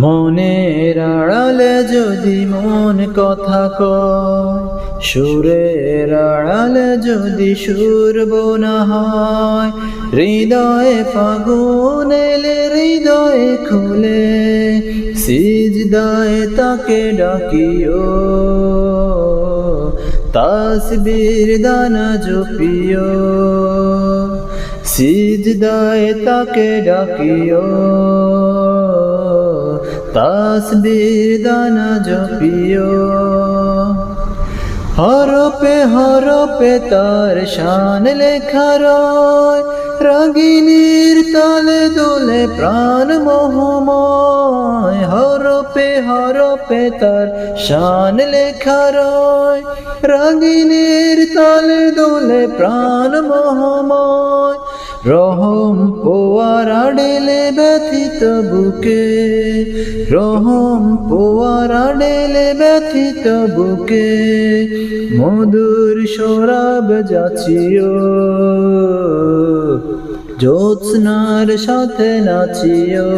মনের আড়ালে যদি মন কথা কয়, সুরের আড়ালে যদি সুর বোনা হয়, হৃদয়ে ফাগুন এলে হৃদয়ে খুলে সিজদায় তাকে ডাকিও, তাসবির দানা জপিও, সিজদায় তাকে ডাকিও, তাসবির দানা জপিও। হরপে হরপে তার শান লেখা রয়, রাগিনীর তালে দোলে প্রাণ মোহময়। হরপে হরপে তার শান লেখা রয়, রাগিনীর তালে দোলে প্রাণ মোহময়। রহম পোয়ার আড়েলে ব্যথিত বুকে, রহম পোয়ার আড়েলে ব্যথিত বুকে, মধুর শরাব যাচিও, জ্যোৎস্নার সাথে নাচিও।